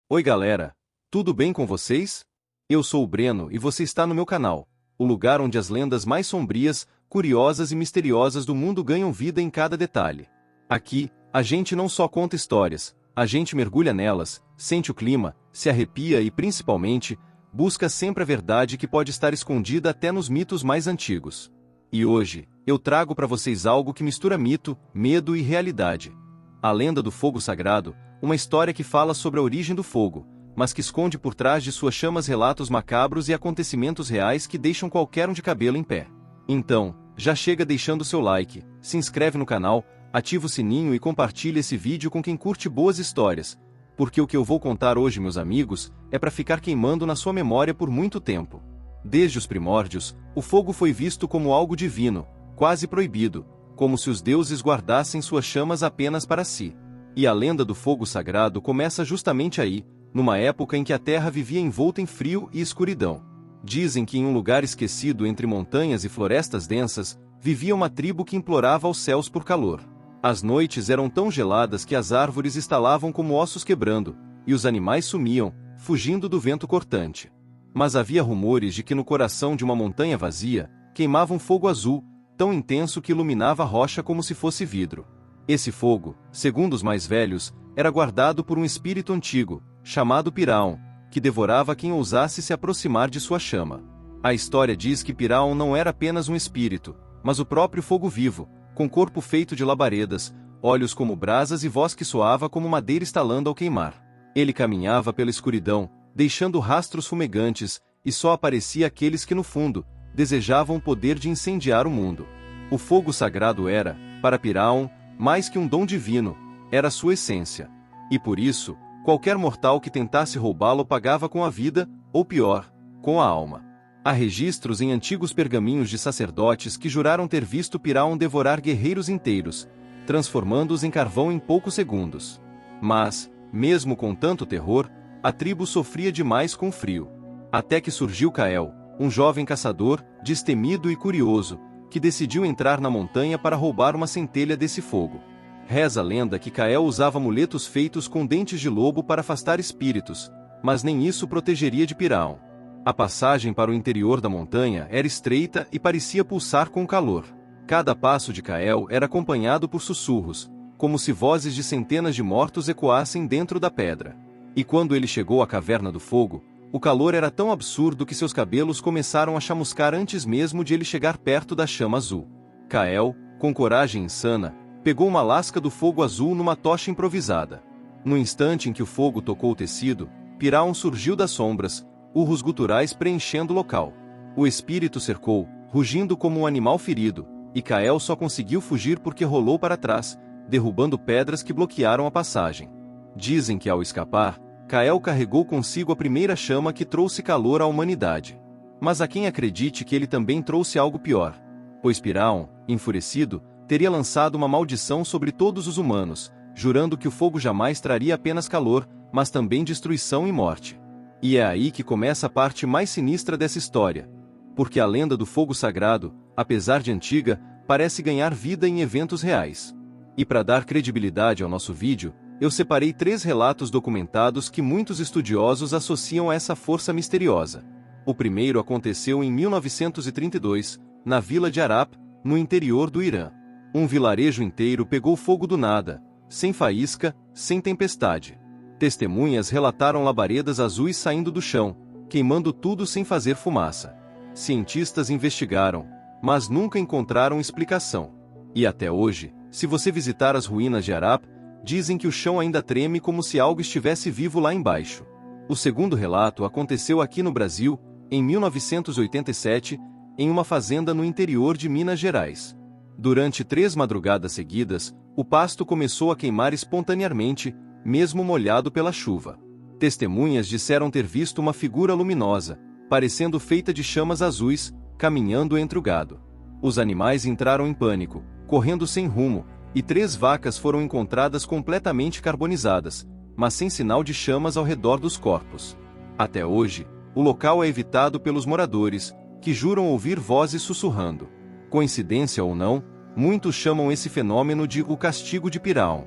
Oi galera, tudo bem com vocês? Eu sou o Breno e você está no meu canal, o lugar onde as lendas mais sombrias, curiosas e misteriosas do mundo ganham vida em cada detalhe. Aqui, a gente não só conta histórias, a gente mergulha nelas, sente o clima, se arrepia e principalmente, busca sempre a verdade que pode estar escondida até nos mitos mais antigos. E hoje, eu trago para vocês algo que mistura mito, medo e realidade. A lenda do fogo sagrado, uma história que fala sobre a origem do fogo, mas que esconde por trás de suas chamas relatos macabros e acontecimentos reais que deixam qualquer um de cabelo em pé. Então, já chega deixando seu like, se inscreve no canal, ativa o sininho e compartilha esse vídeo com quem curte boas histórias, porque o que eu vou contar hoje, meus amigos, é para ficar queimando na sua memória por muito tempo. Desde os primórdios, o fogo foi visto como algo divino, quase proibido, como se os deuses guardassem suas chamas apenas para si. E a lenda do fogo sagrado começa justamente aí, numa época em que a terra vivia envolta em frio e escuridão. Dizem que em um lugar esquecido entre montanhas e florestas densas, vivia uma tribo que implorava aos céus por calor. As noites eram tão geladas que as árvores estalavam como ossos quebrando, e os animais sumiam, fugindo do vento cortante. Mas havia rumores de que no coração de uma montanha vazia, queimava um fogo azul, tão intenso que iluminava a rocha como se fosse vidro. Esse fogo, segundo os mais velhos, era guardado por um espírito antigo, chamado Piraun, que devorava quem ousasse se aproximar de sua chama. A história diz que Piraun não era apenas um espírito, mas o próprio fogo vivo, com corpo feito de labaredas, olhos como brasas e voz que soava como madeira estalando ao queimar. Ele caminhava pela escuridão, deixando rastros fumegantes, e só aparecia aqueles que no fundo, desejavam o poder de incendiar o mundo. O fogo sagrado era, para Piraun, mais que um dom divino, era sua essência. E por isso, qualquer mortal que tentasse roubá-lo pagava com a vida, ou pior, com a alma. Há registros em antigos pergaminhos de sacerdotes que juraram ter visto Piraun devorar guerreiros inteiros, transformando-os em carvão em poucos segundos. Mas, mesmo com tanto terror, a tribo sofria demais com o frio. Até que surgiu Kael, um jovem caçador, destemido e curioso, que decidiu entrar na montanha para roubar uma centelha desse fogo. Reza a lenda que Kael usava amuletos feitos com dentes de lobo para afastar espíritos, mas nem isso protegeria de Piraun. A passagem para o interior da montanha era estreita e parecia pulsar com calor. Cada passo de Kael era acompanhado por sussurros, como se vozes de centenas de mortos ecoassem dentro da pedra. E quando ele chegou à caverna do fogo, o calor era tão absurdo que seus cabelos começaram a chamuscar antes mesmo de ele chegar perto da chama azul. Kael, com coragem insana, pegou uma lasca do fogo azul numa tocha improvisada. No instante em que o fogo tocou o tecido, Piraun surgiu das sombras, urros guturais preenchendo o local. O espírito cercou, rugindo como um animal ferido, e Kael só conseguiu fugir porque rolou para trás, derrubando pedras que bloquearam a passagem. Dizem que ao escapar, Kael carregou consigo a primeira chama que trouxe calor à humanidade. Mas há quem acredite que ele também trouxe algo pior, pois Piraun, enfurecido, teria lançado uma maldição sobre todos os humanos, jurando que o fogo jamais traria apenas calor, mas também destruição e morte. E é aí que começa a parte mais sinistra dessa história, porque a lenda do fogo sagrado, apesar de antiga, parece ganhar vida em eventos reais. E para dar credibilidade ao nosso vídeo, eu separei 3 relatos documentados que muitos estudiosos associam a essa força misteriosa. O primeiro aconteceu em 1932, na vila de Arap, no interior do Irã. Um vilarejo inteiro pegou fogo do nada, sem faísca, sem tempestade. Testemunhas relataram labaredas azuis saindo do chão, queimando tudo sem fazer fumaça. Cientistas investigaram, mas nunca encontraram explicação. E até hoje, se você visitar as ruínas de Arap, dizem que o chão ainda treme como se algo estivesse vivo lá embaixo. O segundo relato aconteceu aqui no Brasil, em 1987, em uma fazenda no interior de Minas Gerais. Durante 3 madrugadas seguidas, o pasto começou a queimar espontaneamente, mesmo molhado pela chuva. Testemunhas disseram ter visto uma figura luminosa, parecendo feita de chamas azuis, caminhando entre o gado. Os animais entraram em pânico, correndo sem rumo, e 3 vacas foram encontradas completamente carbonizadas, mas sem sinal de chamas ao redor dos corpos. Até hoje, o local é evitado pelos moradores, que juram ouvir vozes sussurrando. Coincidência ou não, muitos chamam esse fenômeno de o castigo de Piraun.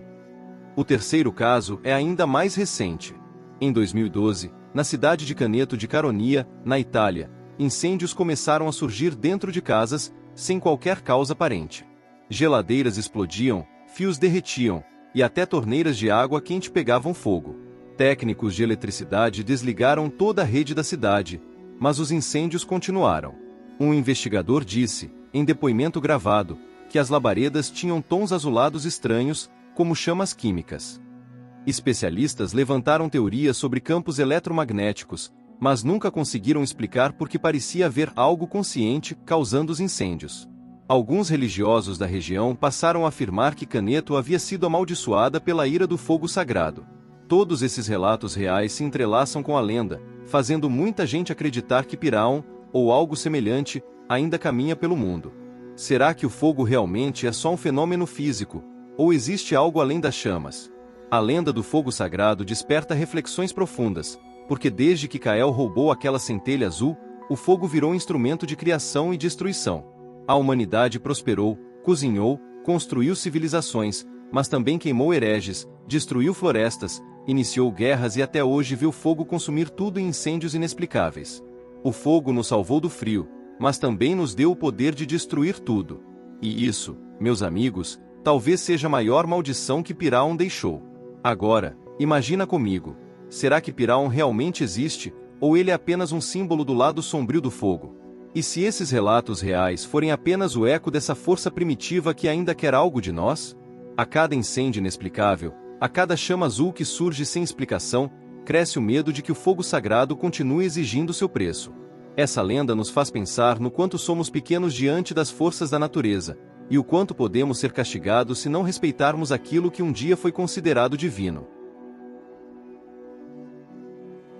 O terceiro caso é ainda mais recente. Em 2012, na cidade de Caneto de Caronia, na Itália, incêndios começaram a surgir dentro de casas, sem qualquer causa aparente. Geladeiras explodiam, fios derretiam, e até torneiras de água quente pegavam fogo. Técnicos de eletricidade desligaram toda a rede da cidade, mas os incêndios continuaram. Um investigador disse, em depoimento gravado, que as labaredas tinham tons azulados estranhos, como chamas químicas. Especialistas levantaram teorias sobre campos eletromagnéticos, mas nunca conseguiram explicar por que parecia haver algo consciente causando os incêndios. Alguns religiosos da região passaram a afirmar que Caneto havia sido amaldiçoada pela ira do fogo sagrado. Todos esses relatos reais se entrelaçam com a lenda, fazendo muita gente acreditar que Piraun, ou algo semelhante, ainda caminha pelo mundo. Será que o fogo realmente é só um fenômeno físico, ou existe algo além das chamas? A lenda do fogo sagrado desperta reflexões profundas, porque desde que Cael roubou aquela centelha azul, o fogo virou instrumento de criação e destruição. A humanidade prosperou, cozinhou, construiu civilizações, mas também queimou hereges, destruiu florestas, iniciou guerras e até hoje viu fogo consumir tudo em incêndios inexplicáveis. O fogo nos salvou do frio, mas também nos deu o poder de destruir tudo. E isso, meus amigos, talvez seja a maior maldição que Piraun deixou. Agora, imagina comigo, será que Piraun realmente existe, ou ele é apenas um símbolo do lado sombrio do fogo? E se esses relatos reais forem apenas o eco dessa força primitiva que ainda quer algo de nós? A cada incêndio inexplicável, a cada chama azul que surge sem explicação, cresce o medo de que o fogo sagrado continue exigindo seu preço. Essa lenda nos faz pensar no quanto somos pequenos diante das forças da natureza, e o quanto podemos ser castigados se não respeitarmos aquilo que um dia foi considerado divino.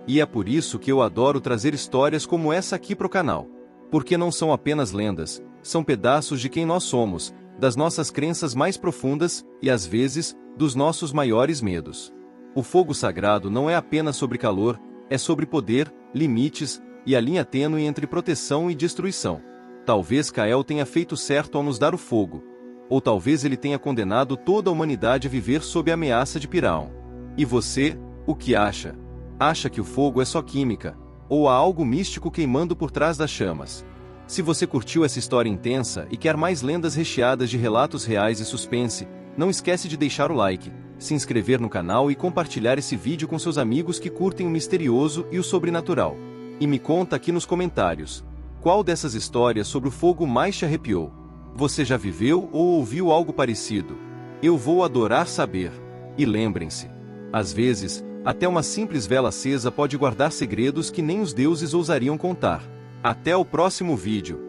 E é por isso que eu adoro trazer histórias como essa aqui pro canal. Porque não são apenas lendas, são pedaços de quem nós somos, das nossas crenças mais profundas e, às vezes, dos nossos maiores medos. O fogo sagrado não é apenas sobre calor, é sobre poder, limites e a linha tênue entre proteção e destruição. Talvez Cael tenha feito certo ao nos dar o fogo, ou talvez ele tenha condenado toda a humanidade a viver sob a ameaça de Piraun. E você, o que acha? Acha que o fogo é só química, ou há algo místico queimando por trás das chamas? Se você curtiu essa história intensa e quer mais lendas recheadas de relatos reais e suspense, não esquece de deixar o like, se inscrever no canal e compartilhar esse vídeo com seus amigos que curtem o misterioso e o sobrenatural. E me conta aqui nos comentários, qual dessas histórias sobre o fogo mais te arrepiou? Você já viveu ou ouviu algo parecido? Eu vou adorar saber. E lembrem-se, às vezes, até uma simples vela acesa pode guardar segredos que nem os deuses ousariam contar. Até o próximo vídeo.